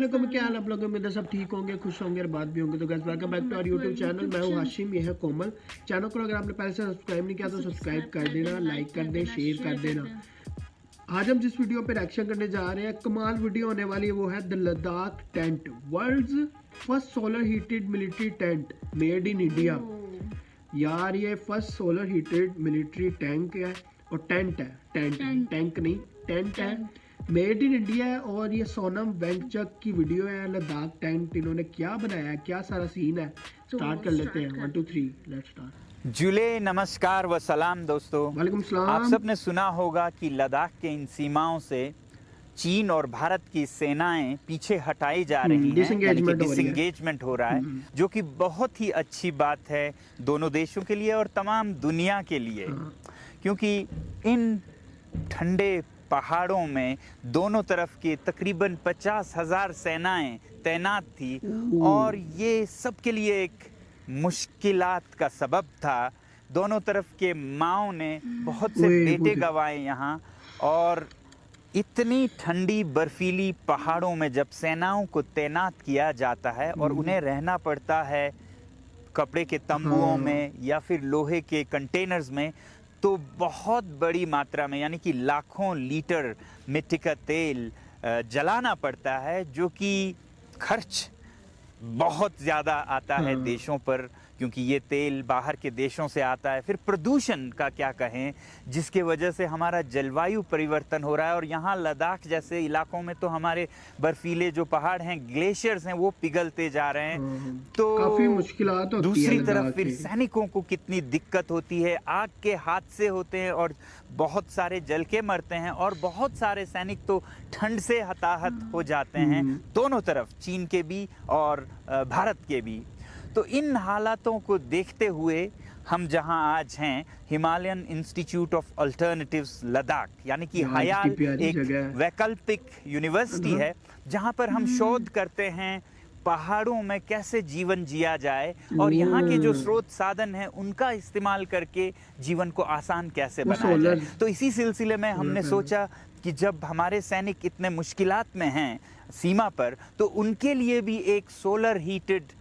वालेकुम, क्या हाल आप लोगों में? सब ठीक होंगे, खुश होंगे और बात भी होंगे। तो guys welcome back to our YouTube channel. मैं हूं हाशिम, ये है कोमल। चैनल को अगर आपने पहले से सब्सक्राइब नहीं किया तो सब्सक्राइब कर देना, लाइक कर दें, शेयर कर देना। आज हम जिस वीडियो पे रिएक्शन करने जा रहे हैं, कमाल वीडियो होने वाली है, वो है the Ladakh tent, world's first solar heated military tent made in India. यार ये first solar heated military tank है और टेंट है, टैंक नहीं, टेंट है, मेड इन इंडिया है। और ये सोनम वेंगचक की वीडियो है। लद्दाख टेंट इन्होंने क्या बनाया है, क्या सारा सीन है, स्टार्ट कर लेते हैं। 1 2 3 लेट्स स्टार्ट। जुले नमस्कार व सलाम दोस्तों। वालेकुम सलाम। आप सबने सुना होगा कि लद्दाख के इन सीमाओं से चीन और भारत की सेनाएं पीछे हटाई जा रही हैं, यानी कि डिसएंगेजमेंट हो रहा है, जो कि बहुत ही अच्छी बात है दोनों देशों के लिए और तमाम दुनिया के लिए, क्योंकि इन ठंडे पहाड़ों में दोनों तरफ के तकरीबन 50,000 सेनाएं तैनात थी और ये सबके लिए एक मुश्किलात का सबब था। दोनों तरफ के माओं ने बहुत से बेटे गंवाए यहाँ, और इतनी ठंडी बर्फीली पहाड़ों में जब सेनाओं को तैनात किया जाता है और उन्हें रहना पड़ता है कपड़े के तंबुओं में या फिर लोहे के कंटेनर्स में, तो बहुत बड़ी मात्रा में यानी कि लाखों लीटर मिट्टी का तेल जलाना पड़ता है, जो कि खर्च बहुत ज़्यादा आता है देशों पर, क्योंकि ये तेल बाहर के देशों से आता है। फिर प्रदूषण का क्या कहें, जिसके वजह से हमारा जलवायु परिवर्तन हो रहा है, और यहाँ लद्दाख जैसे इलाकों में तो हमारे बर्फीले जो पहाड़ हैं, ग्लेशियर्स हैं, वो पिघलते जा रहे हैं। तो काफी मुश्किलात होती है। दूसरी तरफ फिर सैनिकों को कितनी दिक्कत होती है, आग के हादसे होते हैं और बहुत सारे जल के मरते हैं, और बहुत सारे सैनिक तो ठंड से हताहत हो जाते हैं, दोनों तरफ, चीन के भी और भारत के भी। तो इन हालातों को देखते हुए हम जहां आज हैं, Himalayan institute of alternatives Ladakh, यानी कि हयाल एक वैकल्पिक यूनिवर्सिटी है, जहां पर हम शोध करते हैं पहाड़ों में कैसे जीवन जिया जाए और यहाँ के जो स्रोत साधन हैं उनका इस्तेमाल करके जीवन को आसान कैसे बनाया जाए। तो इसी सिलसिले में हमने सोचा कि जब हमारे सैनिक इतने मुश्किलात में हैं सीमा पर, तो उनके लिए भी एक सोलर हीटेड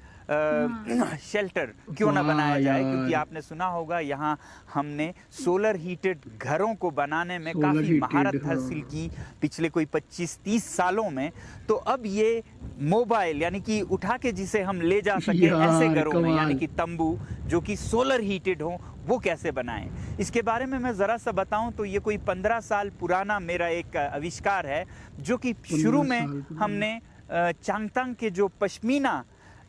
शेल्टर क्यों ना बनाया जाए, क्योंकि आपने सुना होगा यहाँ हमने सोलर हीटेड घरों को बनाने में काफ़ी महारत हासिल की पिछले कोई 25-30 सालों में। तो अब ये मोबाइल, यानी कि उठा के जिसे हम ले जा सके ऐसे घरों में, यानी कि तंबू जो कि सोलर हीटेड हो, वो कैसे बनाएं। इसके बारे में मैं ज़रा सा बताऊं तो ये कोई 15 साल पुराना मेरा एक आविष्कार है, जो कि शुरू में हमने चांगतांग के जो पश्मीना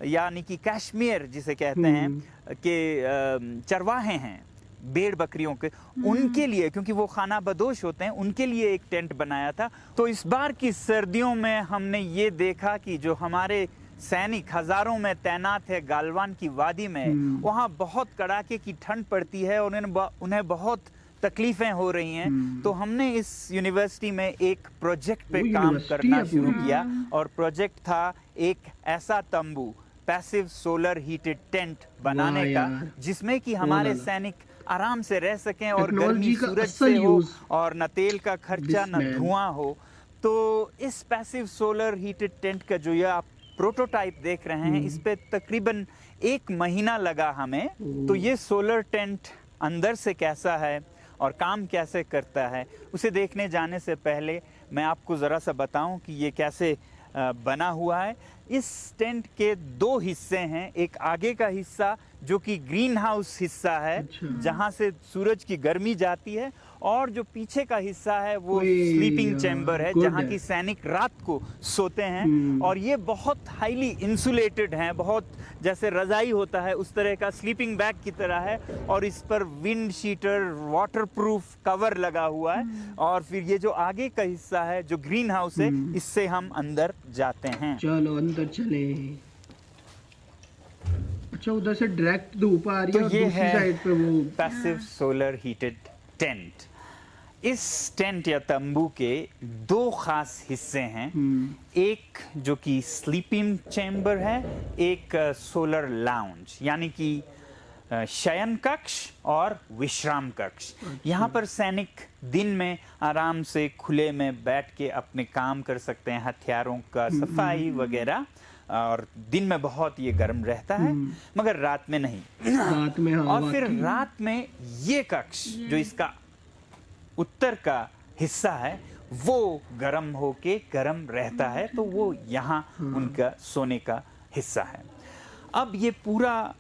यानी कि कश्मीर जिसे कहते हैं कि चरवाहे हैं भेड़ बकरियों के, उनके लिए, क्योंकि वो खाना बदोश होते हैं, उनके लिए एक टेंट बनाया था। तो इस बार की सर्दियों में हमने ये देखा कि जो हमारे सैनिक हजारों में तैनात है गालवान की वादी में, वहाँ बहुत कड़ाके की ठंड पड़ती है और उन्हें बहुत तकलीफें हो रही हैं। तो हमने इस यूनिवर्सिटी में एक प्रोजेक्ट पे काम करना शुरू किया, और प्रोजेक्ट था एक ऐसा तंबू, पैसिव सोलर हीटेड टेंट बनाने का, जिसमें कि हमारे सैनिक आराम से रह सकें और गर्मी सूरज से हो और न तेल का खर्चा न धुआं हो। तो इस पैसिव सोलर हीटेड टेंट का जो ये आप प्रोटोटाइप देख रहे हैं, इस पे तकरीबन 1 महीना लगा हमें। तो ये सोलर टेंट अंदर से कैसा है और काम कैसे करता है, उसे देखने जाने से पहले मैं आपको ज़रा सा बताऊं कि ये कैसे बना हुआ है। इस टेंट के 2 हिस्से हैं। एक आगे का हिस्सा जो कि ग्रीन हाउस हिस्सा है, जहां से सूरज की गर्मी जाती है, और जो पीछे का हिस्सा है वो स्लीपिंग चैम्बर है, जहां की सैनिक रात को सोते हैं। और ये बहुत हाईली इंसुलेटेड हैं, बहुत जैसे रजाई होता है उस तरह का स्लीपिंग बैग की तरह है, और इस पर विंड शीटर वाटरप्रूफ कवर लगा हुआ है। और फिर ये जो आगे का हिस्सा है जो ग्रीन हाउस है, इससे हम अंदर जाते हैं। चलो अंदर चले। अच्छा, उधर से डायरेक्ट धूप आ रही है, तो ये दूसरी साइड पे वो पैसिव सोलर हीटेड टेंट। इस टेंट या तंबू के 2 खास हिस्से हैं, एक जो कि स्लीपिंग चैम्बर है, एक सोलर लाउंज, यानी कि शयन कक्ष और विश्राम कक्ष। यहाँ पर सैनिक दिन में आराम से खुले में बैठ के अपने काम कर सकते हैं, हथियारों का सफाई वगैरह, और दिन में बहुत ये गर्म रहता है मगर रात में नहीं। रात में हाँ, और फिर रात में ये कक्ष जो इसका उत्तर का हिस्सा है वो गर्म होके गर्म रहता है, तो वो यहाँ उनका सोने का हिस्सा है। अब ये पूरा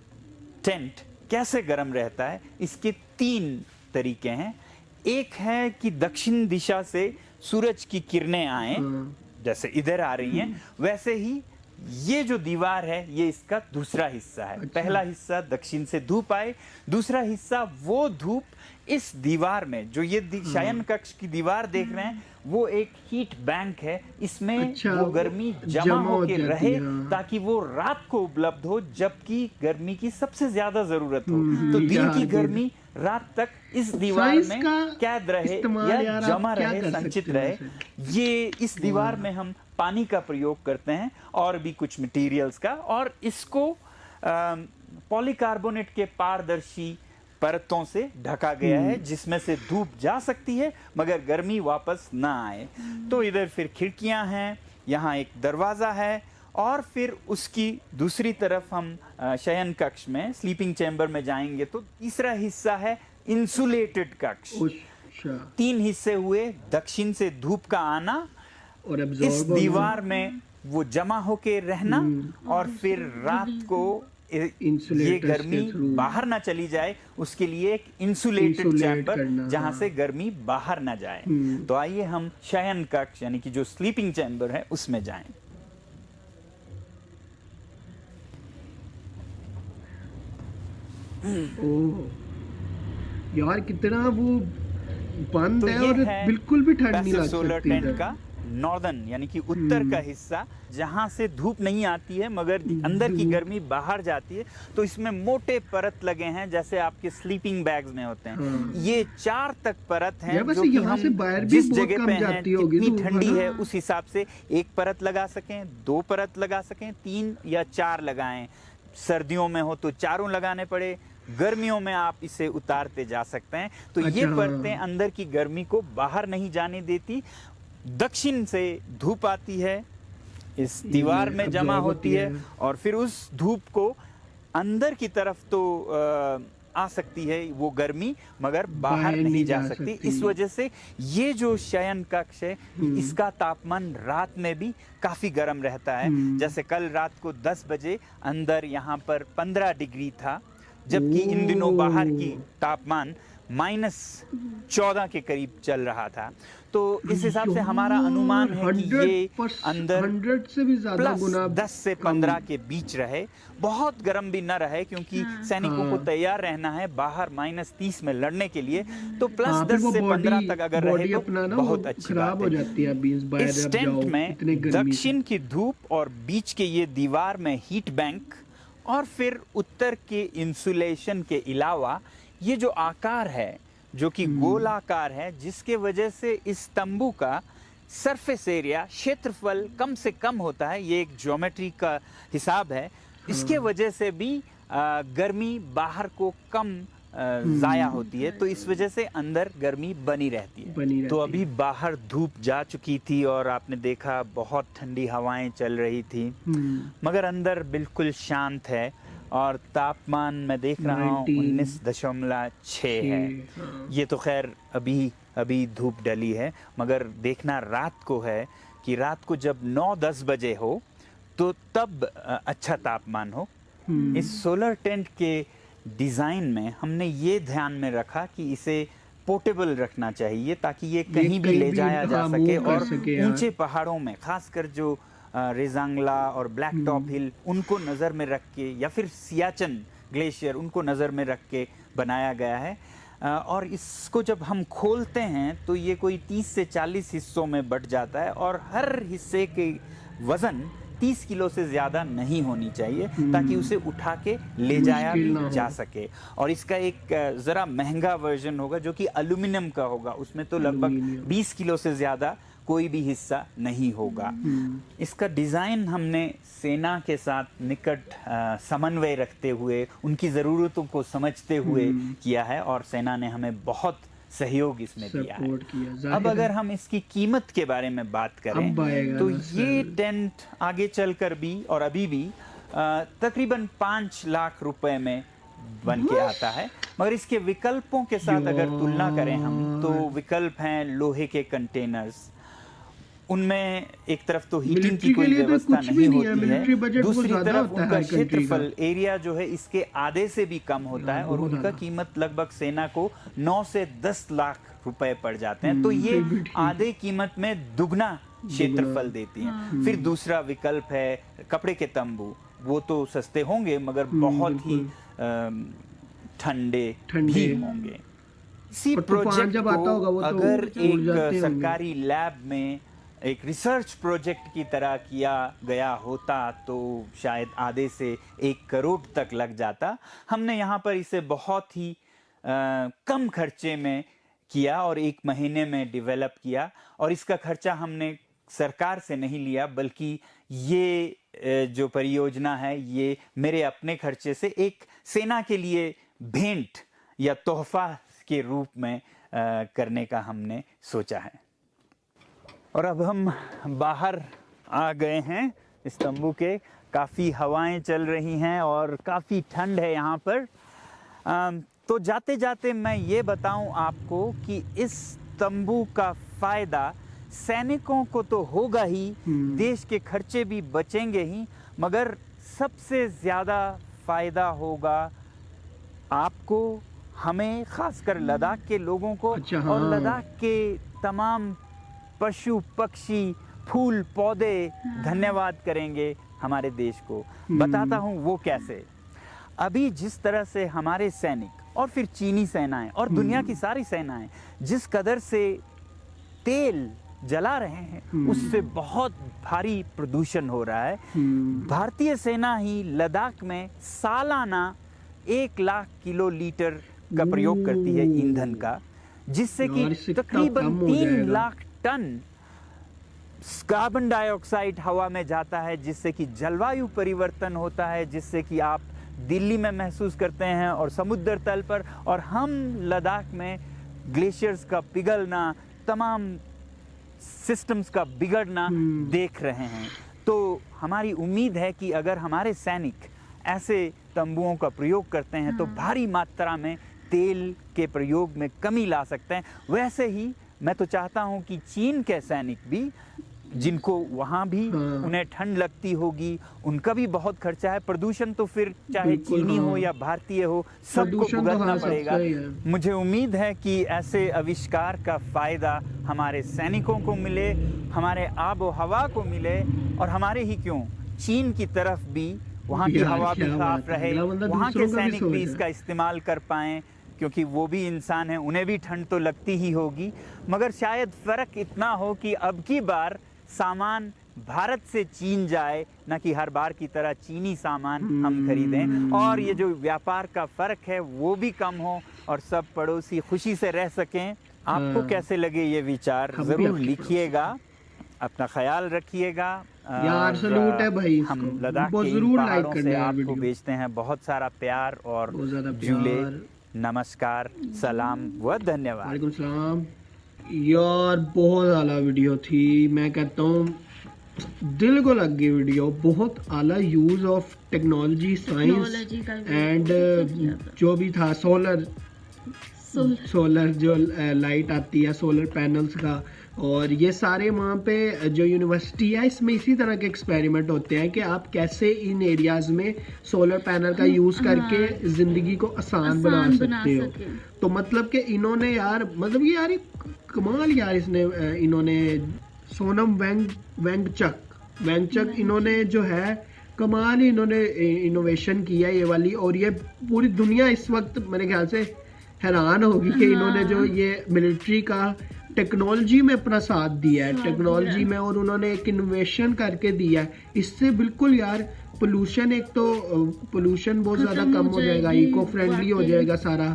टेंट कैसे गर्म रहता है, इसके 3 तरीके हैं। एक है कि दक्षिण दिशा से सूरज की किरणें आए, जैसे इधर आ रही हैं, वैसे ही ये जो दीवार है ये इसका दूसरा हिस्सा है। पहला हिस्सा दक्षिण से धूप आए, दूसरा हिस्सा वो धूप इस दीवार में, जो ये शयन कक्ष की दीवार देख रहे हैं, वो एक हीट बैंक है, इसमें वो गर्मी जमा होके रहे ताकि वो रात को उपलब्ध हो, जबकि गर्मी की सबसे ज्यादा जरूरत हो। तो दिन की गर्मी रात तक इस दीवार में कैद रहे या जमा रहे, संचित रहे। ये इस दीवार में हम पानी का प्रयोग करते हैं और भी कुछ मटेरियल्स का, और इसको पॉलीकार्बोनेट के पारदर्शी परतों से ढका गया है, जिसमें से धूप जा सकती है मगर गर्मी वापस ना आए। तो इधर फिर खिड़कियां हैं, यहाँ एक दरवाज़ा है, और फिर उसकी दूसरी तरफ हम शयन कक्ष में, स्लीपिंग चैम्बर में जाएंगे तो तीसरा हिस्सा है इंसुलेटेड कक्ष। 3 हिस्से हुए, दक्षिण से धूप का आना, और इस दीवार में वो जमा होके रहना, और फिर रात को ये गर्मी बाहर ना चली जाए उसके लिए एक इंसुलेटेड चैम्बर, जहां से गर्मी बाहर ना जाए। तो आइए हम शयन कक्ष यानी कि जो स्लीपिंग चैम्बर है उसमें जाएं। ओह यार, कितना वो बंद है और बिल्कुल भी ठंड नहीं लग सकती। सोलर टेंट का नॉर्दर्न यानी कि उत्तर का हिस्सा, जहां से धूप नहीं आती है मगर अंदर की गर्मी बाहर जाती है, तो इसमें मोटे परत लगे हैं जैसे आपके स्लीपिंग बैग्स में होते हैं। ये 4 तक परत हैं, जो कि हम जिस जगह पे हैं, कितनी ठंडी है उस हिसाब से 1 परत लगा सकें, 2 परत लगा सकें, 3 या 4 लगाएं। सर्दियों में हो तो 4 लगाने पड़े, गर्मियों में आप इसे उतारते जा सकते हैं। तो ये परतें अंदर की गर्मी को बाहर नहीं जाने देती। दक्षिण से धूप आती है, इस दीवार में जमा होती है, और फिर उस धूप को अंदर की तरफ तो आ सकती है वो गर्मी, मगर बाहर नहीं जा सकती। इस वजह से ये जो शयन कक्ष है इसका तापमान रात में भी काफी गर्म रहता है। जैसे कल रात को 10 बजे अंदर यहाँ पर 15 डिग्री था, जबकि इन दिनों बाहर की तापमान -14 के करीब चल रहा था। तो इस हिसाब से हमारा अनुमान है कि ये अंदर 100 से भी ज्यादा गुना 10 से 15 के बीच रहे, बहुत गर्म भी न रहे, क्योंकि सैनिकों को तैयार रहना है बाहर -30 में लड़ने के लिए। तो +10 से 15 तक अगर रहे तो बहुत अच्छी बात हो जाती है। इस टेंट में दक्षिण की धूप और बीच के ये दीवार में हीट बैंक, और फिर उत्तर के इंसुलेशन के अलावा ये जो आकार है, जो कि गोलाकार है, जिसके वजह से इस तंबू का सरफेस एरिया, क्षेत्रफल कम से कम होता है। ये एक ज्योमेट्री का हिसाब है। इसके वजह से भी गर्मी बाहर को कम जाया होती है, तो इस वजह से अंदर गर्मी बनी रहती है। तो अभी बाहर धूप जा चुकी थी और आपने देखा बहुत ठंडी हवाएं चल रही थी, मगर अंदर बिल्कुल शांत है, और तापमान मैं देख रहा हूँ 19.6 है। ये तो खैर अभी धूप डली है, मगर देखना रात को है कि रात को जब 9-10 बजे हो तो तब अच्छा तापमान हो। इस सोलर टेंट के डिज़ाइन में हमने ये ध्यान में रखा कि इसे पोर्टेबल रखना चाहिए, ताकि ये कहीं भी ले जाया जा सके, और ऊंचे पहाड़ों में, खासकर जो रेजांगला और ब्लैक टॉप हिल, उनको नज़र में रख के, या फिर सियाचन ग्लेशियर, उनको नज़र में रख के बनाया गया है। और इसको जब हम खोलते हैं तो ये कोई 30 से 40 हिस्सों में बट जाता है, और हर हिस्से के वज़न 30 किलो से ज़्यादा नहीं होनी चाहिए, ताकि उसे उठा के ले जाया भी जा सके। और इसका एक ज़रा महंगा वर्जन होगा जो कि एल्यूमिनियम का होगा, उसमें तो लगभग 20 किलो से ज़्यादा कोई भी हिस्सा नहीं होगा। इसका डिज़ाइन हमने सेना के साथ निकट समन्वय रखते हुए, उनकी ज़रूरतों को समझते हुए किया है और सेना ने हमें बहुत सहयोग इसमें दिया है। अब अगर हम इसकी कीमत के बारे में बात करें तो ये टेंट आगे चलकर भी और अभी भी तकरीबन 5 लाख रुपए में बन के आता है। मगर इसके विकल्पों के साथ अगर तुलना करें हम, तो विकल्प हैं लोहे के कंटेनर्स, उनमें एक तरफ तो हीटिंग की कोई व्यवस्था नहीं होती है, दूसरी तरफ उनका क्षेत्रफल एरिया जो है इसके आधे से भी कम होता है और उनका कीमत लगभग सेना को 9 से 10 लाख रुपए पड़ जाते हैं। तो ये आधे कीमत में दुगना क्षेत्रफल देती हैं। फिर दूसरा विकल्प है कपड़े के तंबू, वो तो सस्ते होंगे मगर बहुत ही ठंडे भी होंगे। इसी प्रोजेक्ट को अगर एक सरकारी लैब में एक रिसर्च प्रोजेक्ट की तरह किया गया होता तो शायद आधे से 1 करोड़ तक लग जाता। हमने यहाँ पर इसे बहुत ही कम खर्चे में किया और 1 महीने में डेवलप किया और इसका खर्चा हमने सरकार से नहीं लिया, बल्कि ये जो परियोजना है ये मेरे अपने खर्चे से एक सेना के लिए भेंट या तोहफा के रूप में करने का हमने सोचा है। और अब हम बाहर आ गए हैं इस तंबू के, काफ़ी हवाएं चल रही हैं और काफ़ी ठंड है यहाँ पर। तो जाते जाते मैं ये बताऊं आपको कि इस तंबू का फ़ायदा सैनिकों को तो होगा ही, देश के खर्चे भी बचेंगे ही, मगर सबसे ज़्यादा फ़ायदा होगा आपको, हमें, खासकर लद्दाख के लोगों को। और लद्दाख के तमाम पशु पक्षी फूल पौधे धन्यवाद करेंगे हमारे देश को। बताता हूँ वो कैसे। अभी जिस तरह से हमारे सैनिक और फिर चीनी सेनाएं और दुनिया की सारी सेनाएं जिस कदर से तेल जला रहे हैं उससे बहुत भारी प्रदूषण हो रहा है। भारतीय सेना ही लद्दाख में सालाना 1 लाख किलो लीटर का प्रयोग करती है ईंधन का, जिससे कि तकरीबन 3 लाख टन कार्बन डाइऑक्साइड हवा में जाता है, जिससे कि जलवायु परिवर्तन होता है, जिससे कि आप दिल्ली में महसूस करते हैं और समुद्र तल पर, और हम लद्दाख में ग्लेशियर्स का पिघलना, तमाम सिस्टम्स का बिगड़ना देख रहे हैं। तो हमारी उम्मीद है कि अगर हमारे सैनिक ऐसे तंबुओं का प्रयोग करते हैं तो भारी मात्रा में तेल के प्रयोग में कमी ला सकते हैं। वैसे ही मैं तो चाहता हूं कि चीन के सैनिक भी, जिनको वहां भी उन्हें ठंड लगती होगी, उनका भी बहुत खर्चा है, प्रदूषण तो फिर चाहे चीनी हो या भारतीय हो सबको भुगतना पड़ेगा। मुझे उम्मीद है कि ऐसे आविष्कार का फायदा हमारे सैनिकों को मिले, हमारे आबो हवा को मिले, और हमारे ही क्यों, चीन की तरफ भी वहाँ की हवा भी साफ रहे, वहाँ के सैनिक भी इसका इस्तेमाल कर पाएं, क्योंकि वो भी इंसान हैं, उन्हें भी ठंड तो लगती ही होगी। मगर शायद फ़र्क इतना हो कि अब की बार सामान भारत से चीन जाए, न कि हर बार की तरह चीनी सामान हम खरीदें, और ये जो व्यापार का फ़र्क है वो भी कम हो और सब पड़ोसी खुशी से रह सकें। आपको कैसे लगे ये विचार ज़रूर लिखिएगा, अपना ख्याल रखिएगा। यार सलूट है भाई, हम लद्दाख के इन पहाड़ों से आपको भेजते हैं बहुत सारा प्यार और झूले। नमस्कार, सलाम व धन्यवाद। वालेकुम सलाम। यार बहुत आला वीडियो थी, मैं कहता हूँ दिल को लग गई वीडियो। बहुत आला use of technology, science and जो भी था, सोलर जो लाइट आती है, सोलर पैनल्स का, और ये सारे वहाँ पे जो यूनिवर्सिटी है इसमें इसी तरह के एक्सपेरिमेंट होते हैं कि आप कैसे इन एरियाज में सोलर पैनल का यूज करके जिंदगी को आसान बना सकते हो। तो मतलब कि इन्होंने यार, मतलब ये यार कमाल यार, इन्होंने सोनम वेंगचक इन्होंने जो है कमाल ही इन्होंने इनोवेशन किया ये वाली, और ये पूरी दुनिया इस वक्त मेरे ख्याल से हैरान होगी कि इन्होंने जो ये मिलिट्री का टेक्नोलॉजी में अपना साथ दिया है, टेक्नोलॉजी में, और उन्होंने एक इनोवेशन करके दिया है। इससे बिल्कुल यार पोल्यूशन, एक तो पोल्यूशन बहुत ज़्यादा खत्म कम हो हो जाएगा, जाएगी, इको फ्रेंडली हो वाकई। जाएगा सारा,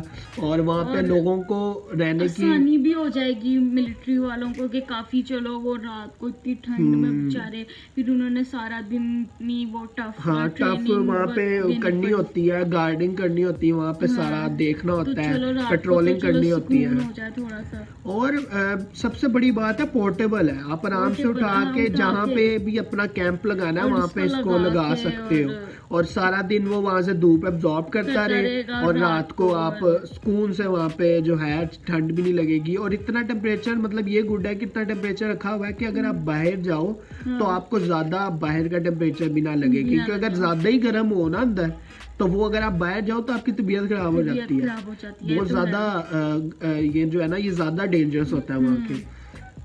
और वहाँ पे और लोगों को रहने की आसानी भी हो जाएगी मिलिट्री वालों को कि काफी चलो वो रात को इतनी ठंड में बेचारे, फिर उन्होंने सारा दिन इतनी वो टफ हाँ टफ वहाँ पे करनी होती है, गार्डिंग करनी होती है वहाँ पे, सारा देखना होता है, पेट्रोलिंग करनी होती है। हो जाए थोड़ा सा। और सबसे बड़ी बात है पोर्टेबल है, आप आराम से Portable, उठा के उठा जहाँ के। पे भी अपना कैंप लगाना है और वहाँ इसको पे इसको लगा लगा के सकते हो, और और सारा दिन वो वहाँ से धूप एब्जॉर्ब करता करता रहे, रहेगा, और रात रात को को आप और- सुकून से वहाँ पे जो है ठंड भी नहीं लगेगी। और इतना टेम्परेचर, मतलब ये गुड है कि इतना टेम्परेचर रखा हुआ है कि अगर आप बाहर जाओ तो आपको ज़्यादा बाहर का टेम्परेचर भी ना लगे, भी ना क्योंकि अगर लगे। ज़्यादा ही गर्म हो ना अंदर, तो वो अगर आप बाहर जाओ तो आपकी तबीयत खराब हो तबीयत जाती है, खराब हो जाती है, बहुत तो है। ज़्यादा ये जो है ना ये ज़्यादा डेंजरस होता है वहाँ के।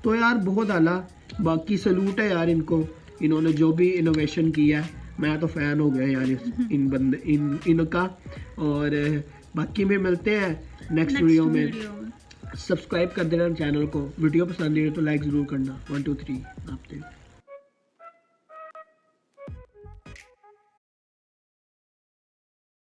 तो यार बहुत आला, बाकी सलूट है यार इनको, इन्होंने जो भी इनोवेशन किया है, मैं तो फ़ैन हो गया यार इन बंदे इनका। और बाकी में मिलते हैं नेक्स्ट वीडियो में। सब्सक्राइब कर देना चैनल को, वीडियो पसंद आई तो लाइक ज़रूर करना। 1 2 3 नापते हैं।